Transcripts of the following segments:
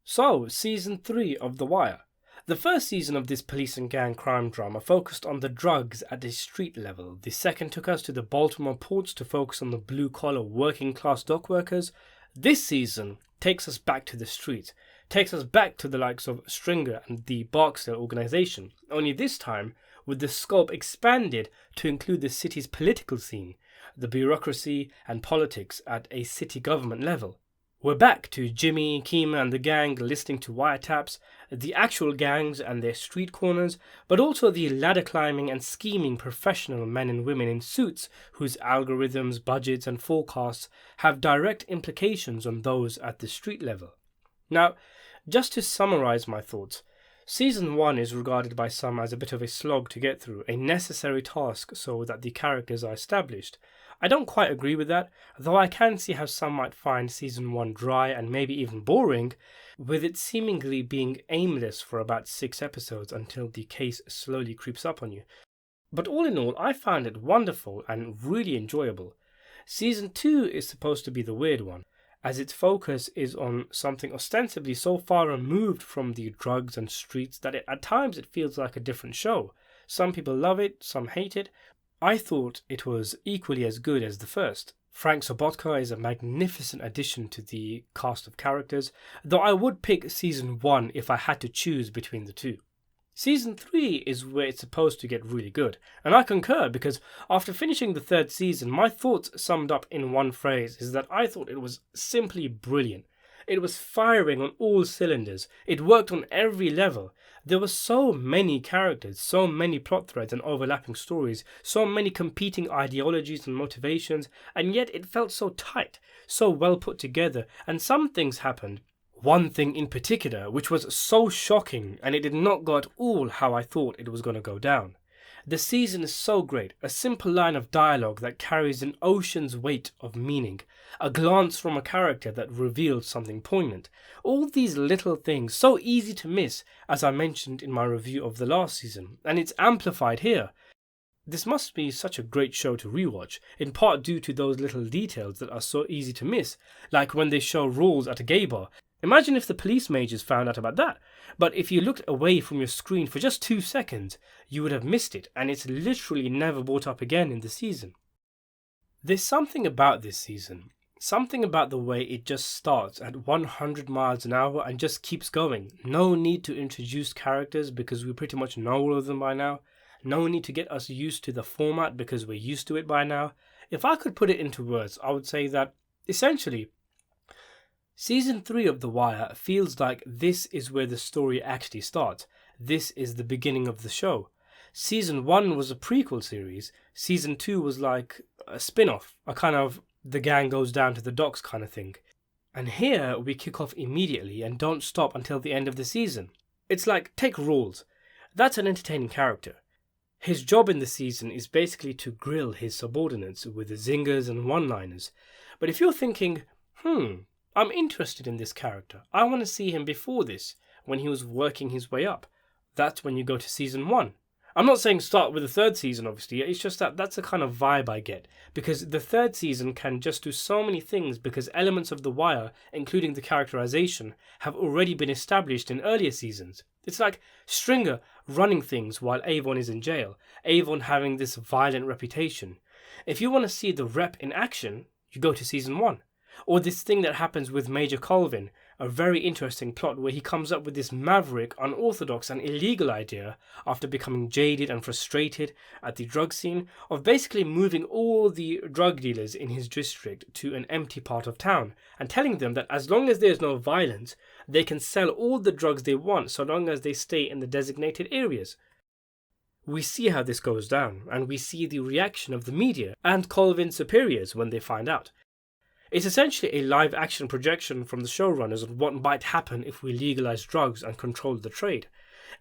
So, Season 3 of The Wire. The first season of this police and gang crime drama focused on the drugs at a street level. The second took us to the Baltimore ports to focus on the blue-collar working-class dockworkers. This season takes us back to the street, takes us back to the likes of Stringer and the Barksdale organisation, only this time with the scope expanded to include the city's political scene, the bureaucracy and politics at a city government level. We're back to Jimmy, Keema and the gang listening to wiretaps, the actual gangs and their street corners, but also the ladder climbing and scheming professional men and women in suits whose algorithms, budgets and forecasts have direct implications on those at the street level. Now, just to summarise my thoughts, Season 1 is regarded by some as a bit of a slog to get through, a necessary task so that the characters are established. I don't quite agree with that, though I can see how some might find Season 1 dry and maybe even boring, with it seemingly being aimless for about 6 episodes until the case slowly creeps up on you. But all in all, I found it wonderful and really enjoyable. Season 2 is supposed to be the weird one, as its focus is on something ostensibly so far removed from the drugs and streets that at times it feels like a different show. Some people love it, some hate it. I thought it was equally as good as the first. Frank Sobotka is a magnificent addition to the cast of characters, though I would pick Season 1 if I had to choose between the two. Season 3 is where it's supposed to get really good, and I concur because after finishing the third season, my thoughts summed up in one phrase is that I thought it was simply brilliant. It was firing on all cylinders. It worked on every level. There were so many characters, so many plot threads and overlapping stories, so many competing ideologies and motivations, and yet it felt so tight, so well put together, and some things happened. One thing in particular, which was so shocking, and it did not go at all how I thought it was going to go down. The season is so great, a simple line of dialogue that carries an ocean's weight of meaning, a glance from a character that reveals something poignant. All these little things, so easy to miss, as I mentioned in my review of the last season, and it's amplified here. This must be such a great show to rewatch, in part due to those little details that are so easy to miss, like when they show rules at a gay bar. Imagine if the police majors found out about that. But if you looked away from your screen for just 2 seconds, you would have missed it, and it's literally never brought up again in the season. There's something about this season, something about the way it just starts at 100 miles an hour and just keeps going. No need to introduce characters because we pretty much know all of them by now. No need to get us used to the format because we're used to it by now. If I could put it into words, I would say that, essentially, Season 3 of The Wire feels like this is where the story actually starts. This is the beginning of the show. Season 1 was a prequel series. Season 2 was like a spin-off, a kind of the gang goes down to the docks kind of thing. And here we kick off immediately and don't stop until the end of the season. It's like, take Rawls. That's an entertaining character. His job in the season is basically to grill his subordinates with the zingers and one-liners. But if you're thinking, I'm interested in this character, I want to see him before this, when he was working his way up, that's when you go to Season 1. I'm not saying start with the third season, obviously, it's just that that's the kind of vibe I get, because the third season can just do so many things because elements of The Wire, including the characterization, have already been established in earlier seasons. It's like Stringer running things while Avon is in jail, Avon having this violent reputation. If you want to see the rep in action, you go to Season 1. Or this thing that happens with Major Colvin, a very interesting plot where he comes up with this maverick, unorthodox and illegal idea after becoming jaded and frustrated at the drug scene of basically moving all the drug dealers in his district to an empty part of town and telling them that as long as there's no violence, they can sell all the drugs they want so long as they stay in the designated areas. We see how this goes down, and we see the reaction of the media and Colvin's superiors when they find out. It's essentially a live-action projection from the showrunners of what might happen if we legalize drugs and control the trade.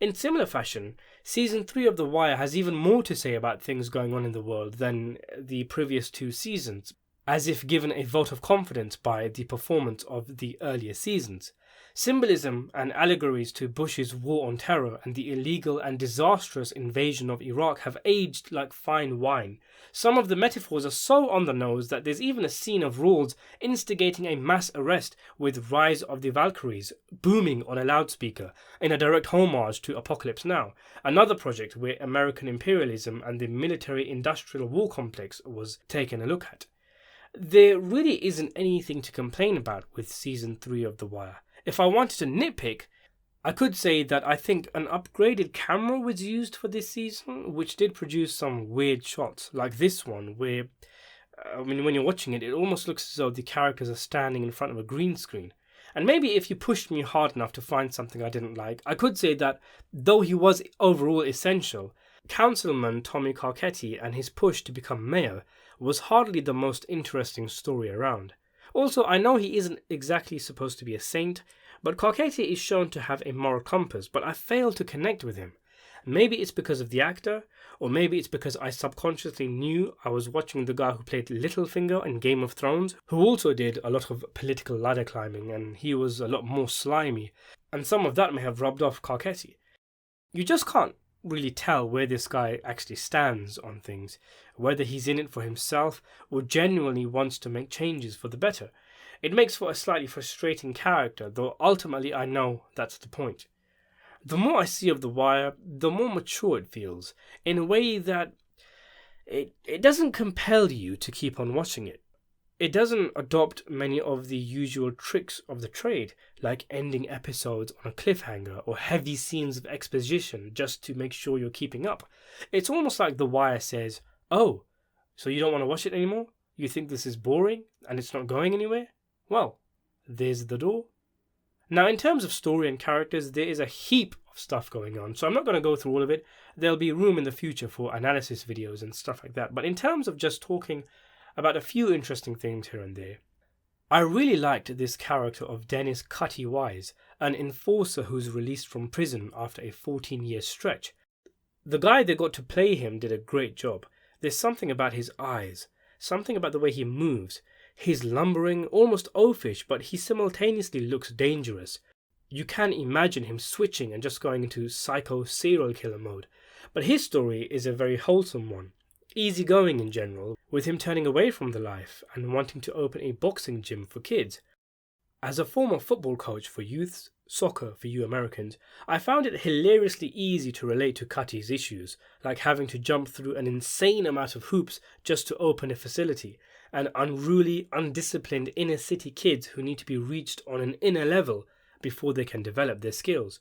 In similar fashion, Season 3 of The Wire has even more to say about things going on in the world than the previous 2 seasons, as if given a vote of confidence by the performance of the earlier seasons. Symbolism and allegories to Bush's war on terror and the illegal and disastrous invasion of Iraq have aged like fine wine. Some of the metaphors are so on the nose that there's even a scene of Rawls instigating a mass arrest with Rise of the Valkyries booming on a loudspeaker in a direct homage to Apocalypse Now, another project where American imperialism and the military-industrial war complex was taken a look at. There really isn't anything to complain about with Season 3 of The Wire. If I wanted to nitpick, I could say that I think an upgraded camera was used for this season, which did produce some weird shots, like this one, where, when you're watching it, it almost looks as though the characters are standing in front of a green screen. And maybe if you pushed me hard enough to find something I didn't like, I could say that, though he was overall essential, Councilman Tommy Carcetti and his push to become mayor was hardly the most interesting story around. Also, I know he isn't exactly supposed to be a saint, but Carcetti is shown to have a moral compass, but I fail to connect with him. Maybe it's because of the actor, or maybe it's because I subconsciously knew I was watching the guy who played Littlefinger in Game of Thrones, who also did a lot of political ladder climbing, and he was a lot more slimy, and some of that may have rubbed off Carcetti. You just can't really tell where this guy actually stands on things, whether he's in it for himself or genuinely wants to make changes for the better. It makes for a slightly frustrating character, though ultimately I know that's the point. The more I see of The Wire, the more mature it feels, in a way that it doesn't compel you to keep on watching it. It doesn't adopt many of the usual tricks of the trade, like ending episodes on a cliffhanger or heavy scenes of exposition just to make sure you're keeping up. It's almost like The Wire says, "Oh, so you don't want to watch it anymore? You think this is boring and it's not going anywhere? Well, there's the door." Now, in terms of story and characters, there is a heap of stuff going on, so I'm not going to go through all of it. There'll be room in the future for analysis videos and stuff like that. But in terms of just talking about a few interesting things here and there, I really liked this character of Dennis Cutty Wise, an enforcer who's released from prison after a 14-year stretch. The guy that got to play him did a great job. There's something about his eyes, something about the way he moves. He's lumbering, almost oafish, but he simultaneously looks dangerous. You can imagine him switching and just going into psycho serial killer mode. But his story is a very wholesome one, easygoing in general, with him turning away from the life and wanting to open a boxing gym for kids. As a former football coach for youths, soccer for you Americans, I found it hilariously easy to relate to Cutty's issues, like having to jump through an insane amount of hoops just to open a facility, and unruly, undisciplined inner city kids who need to be reached on an inner level before they can develop their skills.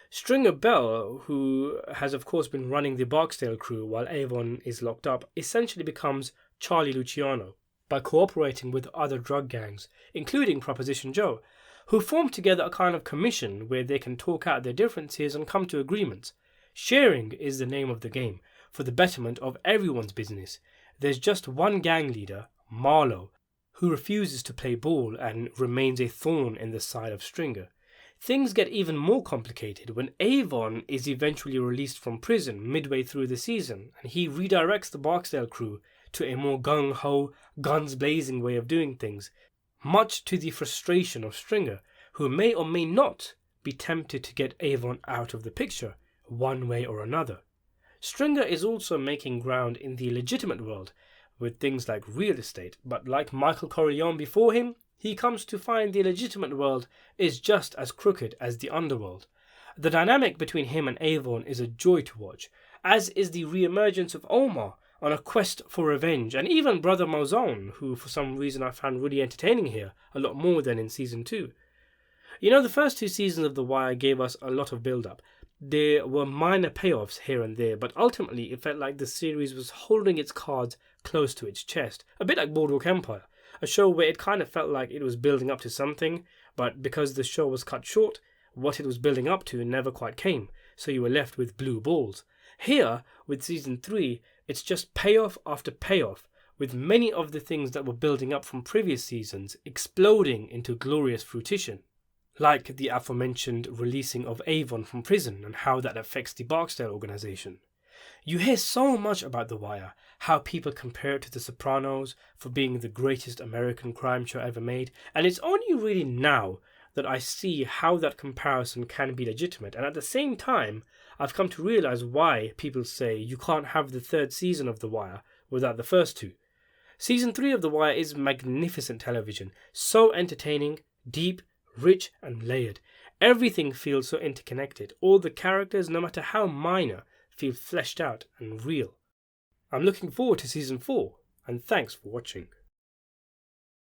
Stringer Bell, who has of course been running the Barksdale crew while Avon is locked up, essentially becomes Charlie Luciano by cooperating with other drug gangs, including Proposition Joe, who form together a kind of commission where they can talk out their differences and come to agreements. Sharing is the name of the game, for the betterment of everyone's business. There's just one gang leader, Marlowe, who refuses to play ball and remains a thorn in the side of Stringer. Things get even more complicated when Avon is eventually released from prison midway through the season, and he redirects the Barksdale crew to a more gung-ho, guns-blazing way of doing things, much to the frustration of Stringer, who may or may not be tempted to get Avon out of the picture, one way or another. Stringer is also making ground in the legitimate world, with things like real estate, but like Michael Corleone before him, he comes to find the legitimate world is just as crooked as the underworld. The dynamic between him and Avon is a joy to watch, as is the re-emergence of Omar on a quest for revenge, and even Brother Malzone, who for some reason I found really entertaining here, a lot more than in Season 2. You know, the first two seasons of The Wire gave us a lot of build-up. There were minor payoffs here and there, but ultimately it felt like the series was holding its cards close to its chest, a bit like Boardwalk Empire, a show where it kind of felt like it was building up to something, but because the show was cut short, what it was building up to never quite came, so you were left with blue balls. Here, with Season 3, it's just payoff after payoff, with many of the things that were building up from previous seasons exploding into glorious fruition, like the aforementioned releasing of Avon from prison and how that affects the Barksdale organization. You hear so much about The Wire, how people compare it to The Sopranos for being the greatest American crime show ever made, and it's only really now that I see how that comparison can be legitimate, and at the same time, I've come to realize why people say you can't have the third season of The Wire without the first two. Season 3 of The Wire is magnificent television, so entertaining, deep, rich, and layered. Everything feels so interconnected. All the characters, no matter how minor, feel fleshed out and real. I'm looking forward to Season 4, and thanks for watching.